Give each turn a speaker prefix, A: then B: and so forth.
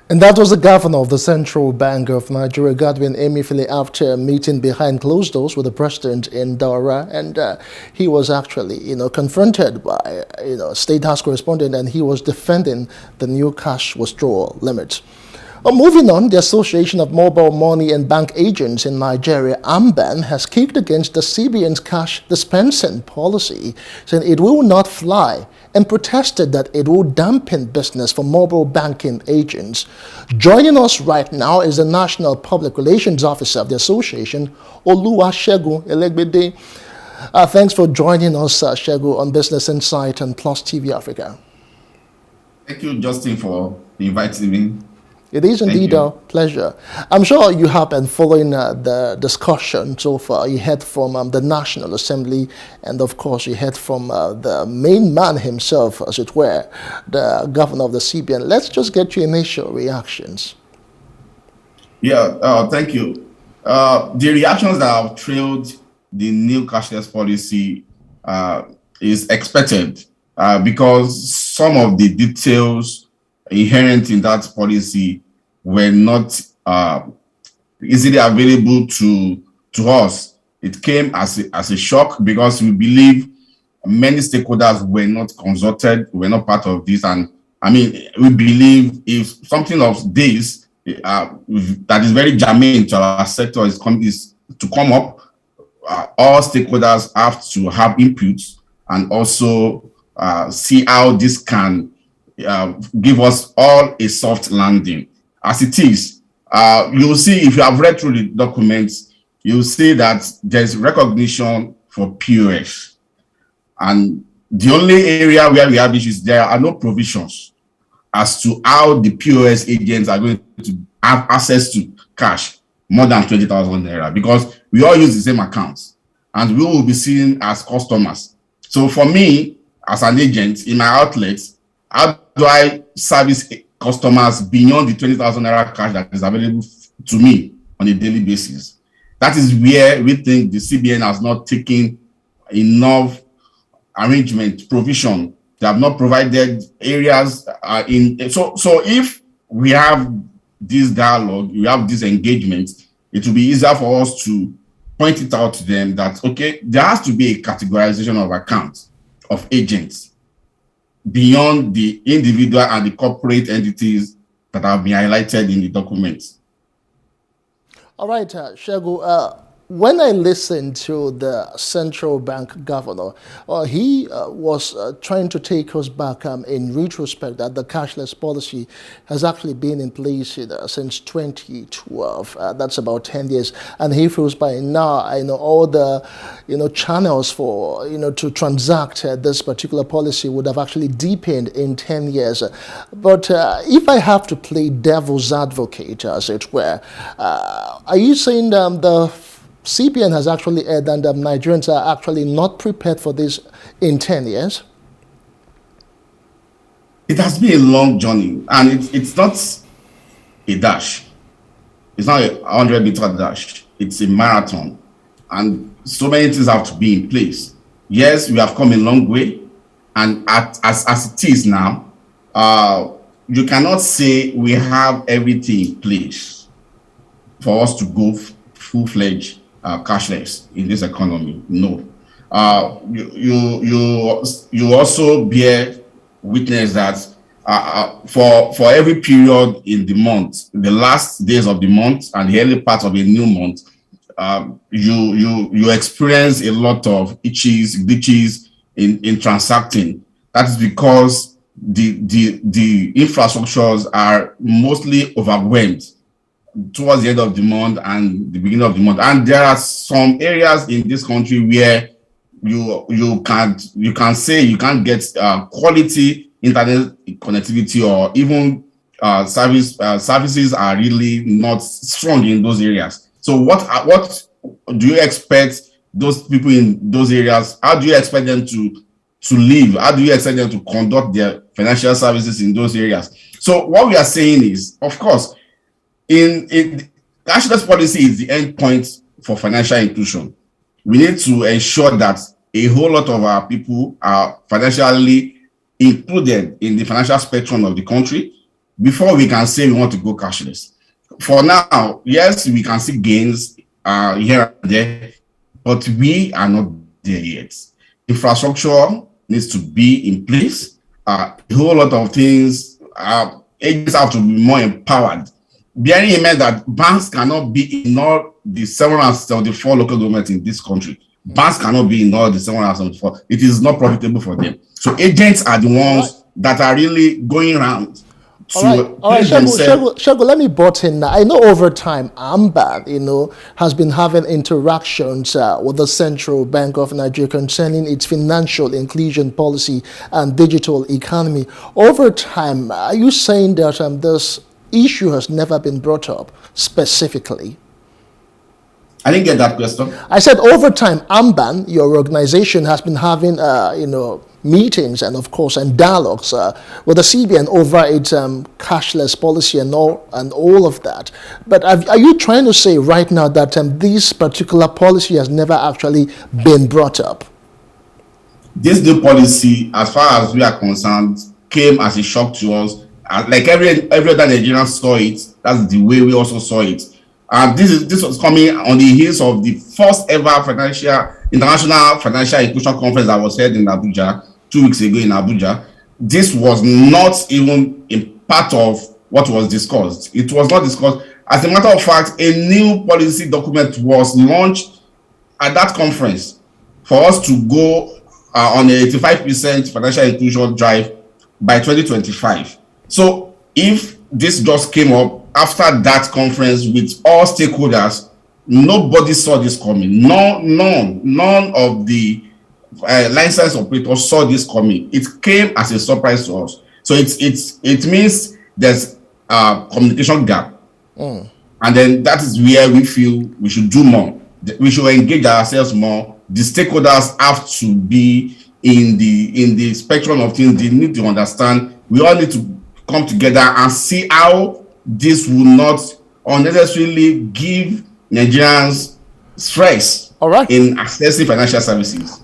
A: And that was the governor of the Central Bank of Nigeria, Godwin Emefiele, after a meeting behind closed doors with the president in Daura. And he was actually, confronted by, State House correspondent, and he was defending the new cash withdrawal limit. Moving on, the Association of Mobile Money and Bank Agents in Nigeria, AMMBAN, has kicked against the CBN's cash dispensing policy, saying it will not fly, and protested that it will dampen business for mobile banking agents. Joining us right now is the National Public Relations Officer of the Association, Oluwasegun Elegbede. Thanks for joining us, Shegu, on Business Insight and Plus TV Africa.
B: Thank you, Justin, for inviting me.
A: It is indeed a pleasure. I'm sure you have been following the discussion so far. You heard from the National Assembly, and of course you heard from the main man himself, as it were, the governor of the CBN. Let's just get your initial reactions.
B: Yeah, thank you. The reactions that have trailed the new cashless policy is expected because some of the details inherent in that policy were not easily available to us. It came as a shock because we believe many stakeholders were not consulted, were not part of this. And I mean, we believe if something of this that is very germane to our sector is to come up, all stakeholders have to have inputs and also see how this can give us all a soft landing. As it is, you'll see, if you have read through the documents, you'll see that there's recognition for POS. And the only area where we have issues, there are no provisions as to how the POS agents are going to have access to cash more than 20,000 naira, because we all use the same accounts and we will be seen as customers. So for me, as an agent in my outlets, how do I service customers beyond the 20,000 naira cash that is available to me on a daily basis? That is where we think the CBN has not taken enough arrangement, provision. They have not provided areas So if we have this dialogue, we have this engagement, it will be easier for us to point it out to them that, okay, there has to be a categorization of accounts of agents beyond the individual and the corporate entities that have been highlighted in the documents.
A: All right, Shegu, when I listened to the central bank governor, he was trying to take us back in retrospect that the cashless policy has actually been in place since 2012. That's about 10 years. And he feels by now, all the, channels for, to transact this particular policy would have actually deepened in 10 years. But if I have to play devil's advocate, as it were, are you saying the CBN has actually aired and Nigerians are actually not prepared for this in 10 years?
B: It has been a long journey, and it's not a dash. It's not a 100-meter dash. It's a marathon, and so many things have to be in place. Yes, we have come a long way, and as it is now, you cannot say we have everything in place for us to go full-fledged cashless in this economy. No. You also bear witness that for every period in the month, the last days of the month and the early part of a new month, you experience a lot of glitches in transacting. That is because the infrastructures are mostly overwhelmed towards the end of the month and the beginning of the month. And there are some areas in this country where you can say you can't get quality internet connectivity, or even services are really not strong in those areas. So what do you expect those people in those areas? How do you expect them to live? How do you expect them to conduct their financial services in those areas? So what we are saying is, of course, in cashless policy is the end point for financial inclusion. We need to ensure that a whole lot of our people are financially included in the financial spectrum of the country. before we can say we want to go cashless. For now, yes, we can see gains here and there, but we are not there yet. Infrastructure needs to be in place. A whole lot of things. Agents have to be more empowered. Bearing in mind that banks cannot be in all the 774 local governments in this country. Banks cannot be in all the 774. It is not profitable for them. So agents are the ones that are really going around.
A: All right, Shego, let me butt in now. I know over time, AMMBAN, has been having interactions with the Central Bank of Nigeria concerning its financial inclusion policy and digital economy. Over time, are you saying that this issue has never been brought up specifically?
B: I didn't get that question.
A: I said over time, AMMBAN, your organization, has been having, meetings and of course and dialogues with the CBN over its cashless policy and all of that. But are you trying to say right now that this particular policy has never actually been brought up?
B: This new policy, as far as we are concerned, came as a shock to us. Like every other Nigerian saw it, that's the way we also saw it. And this was coming on the heels of the first ever international financial inclusion conference that was held in Abuja 2 weeks ago in Abuja. This was not even a part of what was discussed. It was not discussed. As a matter of fact, a new policy document was launched at that conference for us to go on a 85% financial inclusion drive by 2025. So if this just came up after that conference with all stakeholders, nobody saw this coming. None of the licensed operators saw this coming. It came as a surprise to us. So it means there's a communication gap. And then that is where we feel we should do more. We should engage ourselves more. The stakeholders have to be in the spectrum of things. They need to understand. We all need to come together and see how this will not unnecessarily give Nigerians stress in accessing financial services.